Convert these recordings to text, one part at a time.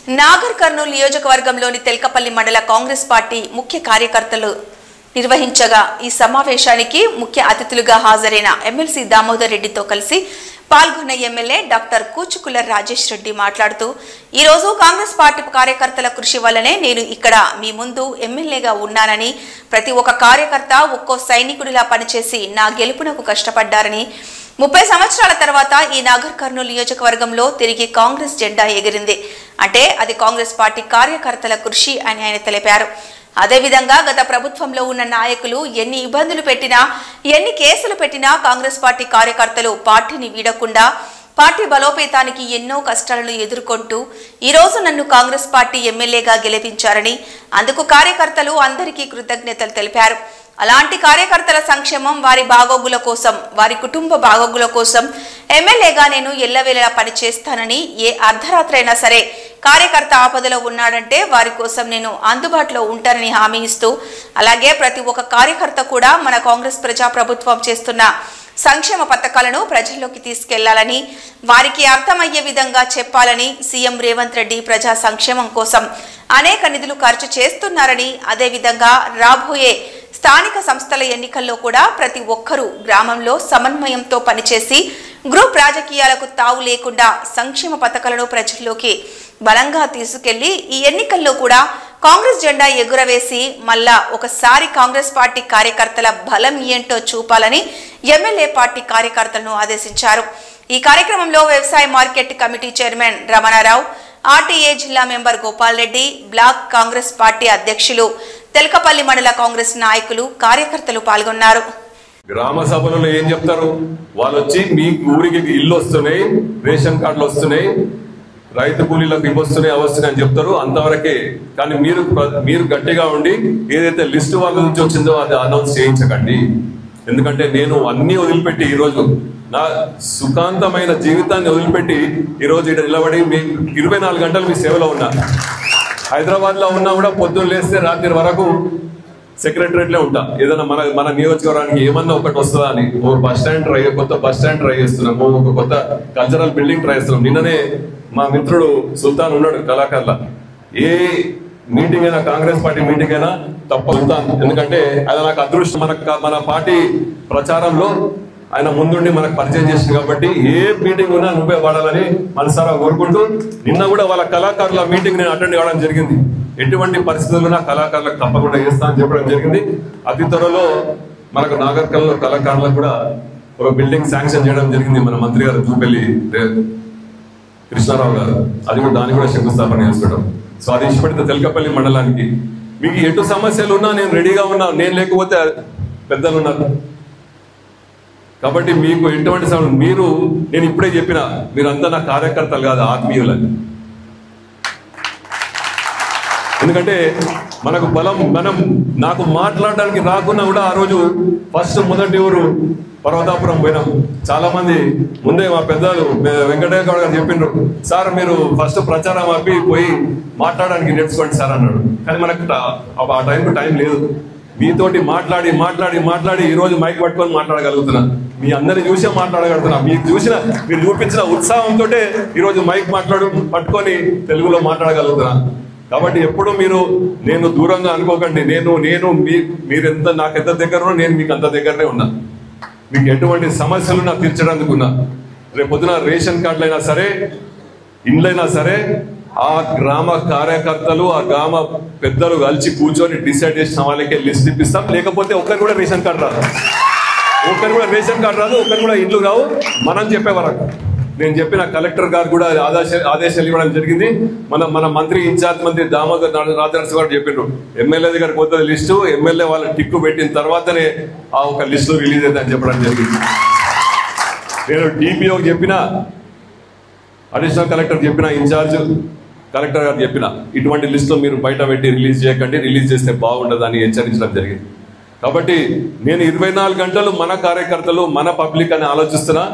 నాగర్ కర్నూలు నియోజకవర్గంలోని తెల్కపల్లి మండల కాంగ్రెస్ పార్టీ ముఖ్య కార్యకర్తలు నిర్వహించగా ఈ సమావేశానికి ముఖ్య అతిథులుగా హాజరైన ఎమ్మెల్సీ దామోదర్ రెడ్డితో కలిసి పాల్గొన్న ఎమ్మెల్యే డాక్టర్ కూచుకుల రాజేష్ రెడ్డి మాట్లాడుతూ ఈ రోజు కాంగ్రెస్ పార్టీ కార్యకర్తల కృషి వల్లనే నేను ఇక్కడ మీ ముందు ఎమ్మెల్యేగా ఉన్నానని ప్రతి ఒక్క కార్యకర్త ఒక్కో సైనికుడిలా పనిచేసి నా గెలుపునకు కష్టపడ్డారని 30 సంవత్సరాల తర్వాత ఈ నాగర్ కర్నూలు నియోజకవర్గంలో తిరిగి కాంగ్రెస్ జెండా ఎగిరింది అంటే అది కాంగ్రెస్ పార్టీ కార్యకర్తల కృషి అని ఆయన తెలిపారు. అదేవిధంగా గత ప్రభుత్వంలో ఉన్న నాయకులు ఎన్ని ఇబ్బందులు పెట్టినా ఎన్ని కేసులు పెట్టినా కాంగ్రెస్ పార్టీ కార్యకర్తలు పార్టీని వీడకుండా పార్టీ బలోపేతానికి ఎన్నో కష్టాలను ఎదుర్కొంటూ ఈ రోజు నన్ను కాంగ్రెస్ పార్టీ ఎమ్మెల్యేగా గెలిపించారని అందుకు కార్యకర్తలు అందరికీ కృతజ్ఞతలు తెలిపారు. అలాంటి కార్యకర్తల సంక్షేమం వారి బాగోగుల కోసం వారి కుటుంబ బాగోగుల కోసం ఎమ్మెల్యేగా నేను ఎల్లవేళలా పనిచేస్తానని ఏ అర్ధరాత్రైనా సరే కార్యకర్త ఆపదలో ఉన్నాడంటే వారి కోసం నేను అందుబాటులో ఉంటానని హామీ ఇస్తూ అలాగే ప్రతి ఒక్క కార్యకర్త కూడా మన కాంగ్రెస్ ప్రజాప్రభుత్వం చేస్తున్న సంక్షేమ పథకాలను ప్రజల్లోకి తీసుకెళ్లాలని వారికి అర్థమయ్యే విధంగా చెప్పాలని సీఎం రేవంత్ రెడ్డి ప్రజా సంక్షేమం కోసం అనేక నిధులు ఖర్చు చేస్తున్నారని అదేవిధంగా రాబోయే స్థానిక సంస్థల ఎన్నికల్లో కూడా ప్రతి ఒక్కరూ గ్రామంలో సమన్వయంతో పనిచేసి గ్రూప్ రాజకీయాలకు తావు లేకుండా సంక్షేమ పథకాలను ప్రజల్లోకి బలంగా తీసుకెళ్లి ఈ ఎన్నికల్లో కూడా కాంగ్రెస్ జెండా ఎగురవేసి మళ్ళా ఒకసారి కాంగ్రెస్ పార్టీ కార్యకర్తల బలం ఏంటో చూపాలని ఎమ్మెల్యే పార్టీ కార్యకర్తలను ఆదేశించారు. ఈ కార్యక్రమంలో వ్యవసాయ market committee chairman Ramanarao, RTA జిల్లా member Gopal Reddy, block Congress party Telkapalli, తెల్కపల్లి మండల కాంగ్రెస్ నాయకులు, కార్యకర్తలు పాల్గొన్నారు. గ్రామ సభలలో ఏం చెప్తారు? వాళ్ళు వచ్చి మీ ఊరికి ఇల్లు వస్తున్నాయి, రేషన్ కార్డులు వస్తున్నాయి, రైతు కూలీలకు ఇవి వస్తున్నాయి, అవి వస్తున్నాయి అని చెప్తారు, అంతవరకే. కానీ మీరు గట్టిగా ఉండి ఏదైతే లిస్టు వాళ్ళ నుంచి వచ్చిందో అది అనౌన్స్ చేయించకండి. ఎందుకంటే నేను అన్ని వదిలిపెట్టి ఈరోజు నా సుఖాంతమైన జీవితాన్ని వదిలిపెట్టి ఈరోజు ఇక్కడ నిలబడి 24 గంటలు మీ సేవలో ఉన్నా. హైదరాబాద్ లో ఉన్నా కూడా పొద్దున్న లేస్తే రాత్రి వరకు సెక్రటరేట్లే ఉంటా. ఏదైనా మన నియోజకవర్గానికి ఏమన్నా ఒకటి వస్తుందా అని ఒక కొత్త బస్ స్టాండ్ ట్రై చేస్తున్నాము, ఒక కొత్త కల్చరల్ బిల్డింగ్ ట్రై చేస్తున్నాం. నిన్ననే మా మిత్రుడు సుల్తాన్ ఉన్నాడు కళాకారుల, ఏ మీటింగ్ అయినా కాంగ్రెస్ పార్టీ మీటింగ్ అయినా తప్ప సుల్తాన్, ఎందుకంటే అది నాకు అదృష్టం. మన పార్టీ ప్రచారంలో ఆయన ముందుండి మనకు పరిచయం చేసింది కాబట్టి ఏ మీటింగ్ ఉన్నా నువ్వే వాడాలని మనసారా కోరుకుంటూ నిన్న కూడా వాళ్ళ కళాకారుల మీటింగ్ నేను అటెండ్ కావడం జరిగింది. ఎటువంటి పరిస్థితుల్లో కళాకారులకు తప్పకుండా చేస్తా అని చెప్పడం జరిగింది. అతి త్వరలో మనకు నాగర్ కర్నూలు కళాకారులకు కూడా ఒక బిల్డింగ్ శాంక్షన్ చేయడం జరిగింది మన మంత్రి గారు జూపల్లి కృష్ణారావు గారు. అది కూడా దాన్ని కూడా శంకుస్థాపన చేసుకోవడం. సో అది ఇష్టపడితే తెల్కపల్లి మండలానికి మీకు ఎటు సమస్యలు ఉన్నా నేను రెడీగా ఉన్నా. నేను లేకపోతే పెద్దలు ఉన్నారు కాబట్టి మీకు ఎటువంటి నేను ఇప్పుడే చెప్పిన మీరంతా నా కార్యకర్తలు కాదు, ఆత్మీయులని. ఎందుకంటే మనకు బలం నాకు మాట్లాడడానికి రాకున్నా కూడా ఆ రోజు మొదటి ఊరు పర్వతాపురం పోయినాం. చాలా మంది ముందే మా పెద్దలు వెంకటయ్య గౌడ్ గారు చెప్పిండ్రు, సార్ మీరు ఫస్ట్ ప్రచారం ఆపి పోయి మాట్లాడడానికి నేర్చుకోండి సార్ అన్నాడు. కానీ మనకు ఆ టైం లేదు. మీతోటి మాట్లాడి ఈ రోజు మైక్ పట్టుకొని మాట్లాడగలుగుతున్నా. మీ అందరిని చూసే మాట్లాడగలుగుతున్నా. మీరు చూపించిన ఉత్సాహంతో ఈ రోజు మైక్ పట్టుకొని తెలుగులో మాట్లాడగలుగుతున్నా. కాబట్టి ఎప్పుడు నేను దూరంగా అనుకోకండి. మీరెంత నాకెంత దగ్గర ఉన్నా నేను మీకు అంత దగ్గరనే ఉన్నా. మీకు ఎటువంటి సమస్యలు నాకు తీర్చడానికి ఉన్నా. రేపు పొద్దున రేషన్ కార్డులైనా సరే, ఇండ్లైనా సరే, ఆ గ్రామ కార్యకర్తలు ఆ గ్రామ పెద్దలు కలిసి కూర్చొని డిసైడ్ చేసిన వాళ్ళకే లిస్ట్ ఇప్పిస్తాం. లేకపోతే ఒక్కరు కూడా రేషన్ కార్డు రాదు, ఒక్కరు కూడా ఇండ్లు రావు. మనం చెప్పే వరకు నేను చెప్పిన కలెక్టర్ గారు కూడా ఆదేశాలు ఇవ్వడం జరిగింది. మన మంత్రి ఇన్ఛార్జ్ మంత్రి దామోదర్ రాజనరసింహ గారు చెప్పిండ్రు, ఎమ్మెల్యే దగ్గర కొత్త లిస్టు ఎమ్మెల్యే వాళ్ళ టిక్కు పెట్టిన తర్వాతనే ఆ ఒక లిస్టు రిలీజ్ అవుతుందని చెప్పడం జరిగింది. నేను డిపిఓ చెప్పిన, అడిషనల్ కలెక్టర్ చెప్పిన, ఇన్ఛార్జ్ కలెక్టర్ గారు చెప్పిన ఇటువంటి లిస్టులో మీరు బయట పెట్టి రిలీజ్ చేయకండి, రిలీజ్ చేస్తే బాగుండదని హెచ్చరించడం జరిగింది. కాబట్టి నేను 24 గంటలు మన కార్యకర్తలు మన పబ్లిక్ అని ఆలోచిస్తున్నా.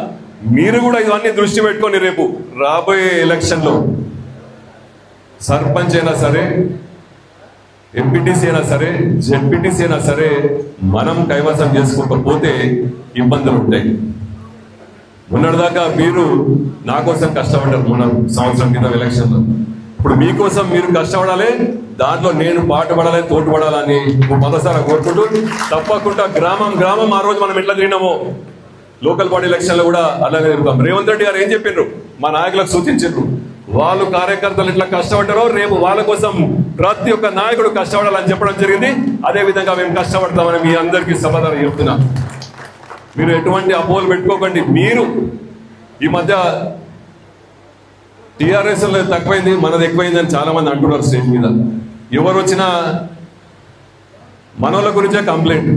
మీరు కూడా ఇవన్నీ దృష్టి పెట్టుకొని రేపు రాబోయే ఎలక్షన్లో సర్పంచ్ అయినా సరే, ఎంపీటీసీ అయినా సరే, జెడ్పీటీసీ అయినా సరే మనం కైవసం చేసుకోకపోతే ఇబ్బందులు ఉంటాయి. మొన్నటిదాకా మీరు నా కోసం కష్టపడ్డారు. మొన్న సంవత్సరం కింద ఎలక్షన్లో ఇప్పుడు మీకోసం మీరు కష్టపడాలి, దాంట్లో నేను పాటుపడాలి, తోడ్పడాలని మొదటిసారి కోరుకుంటూ తప్పకుండా గ్రామం గ్రామం ఆ రోజు మనం ఎట్లా తిరిగినామో లోకల్ బాడీ ఎలక్షన్లో కూడా అలాగే తిరుగుతాం. రేవంత్ రెడ్డి గారు ఏం చెప్పిండ్రు, మా నాయకులకు సూచించారు, వాళ్ళు కార్యకర్తలు ఇట్లా కష్టపడ్డారో రేపు వాళ్ళ కోసం ప్రతి ఒక్క నాయకుడు కష్టపడాలని చెప్పడం జరిగింది. అదే విధంగా మేము కష్టపడతామని మీ అందరికీ సమాధానం చెప్తున్నా. మీరు ఎటువంటి అపోహలు పెట్టుకోకండి. మీరు ఈ మధ్య టీఆర్ఎస్ తక్కువైంది, మనది ఎక్కువైంది అని చాలా మంది అంటున్నారు స్టేజ్ మీద. ఎవరు వచ్చినా మనోళ్ళ గురించే కంప్లైంట్,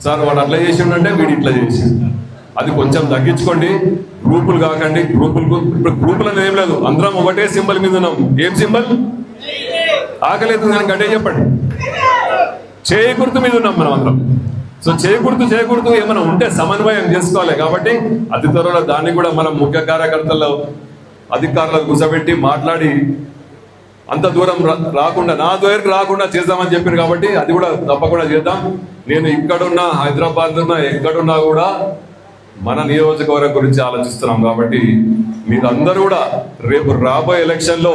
సార్ వాడు అట్లా చేసిండంటే వీడు ఇట్లా చేసి. అది కొంచెం తగ్గించుకోండి, గ్రూపులు కాకండి. ఇప్పుడు గ్రూపులు అనేది ఏం లేదు, అందరం ఒకటే సింబల్ మీద ఉన్నాం. ఏం సింబల్? ఆకలేదు దానికి గట్టే చెప్పండి. చేయి గుర్తు మీద ఉన్నాం మనం అందరం. సో చేయకూడదు ఏమైనా ఉంటే సమన్వయం చేసుకోవాలి. కాబట్టి అతి త్వరలో దాన్ని కూడా మనం ముఖ్య కార్యకర్తల్లో అధికారులకు కూర్చోబెట్టి మాట్లాడి అంత దూరం రాకుండా, నా దగ్గరికి రాకుండా చేద్దామని చెప్పారు. కాబట్టి అది కూడా తప్పకుండా చేద్దాం. నేను ఇక్కడున్నా, హైదరాబాద్ ఉన్నా, ఎక్కడున్నా కూడా మన నియోజకవర్గం గురించి ఆలోచిస్తున్నాం. కాబట్టి మీరు అందరూ కూడా రేపు రాబోయే ఎలక్షన్లో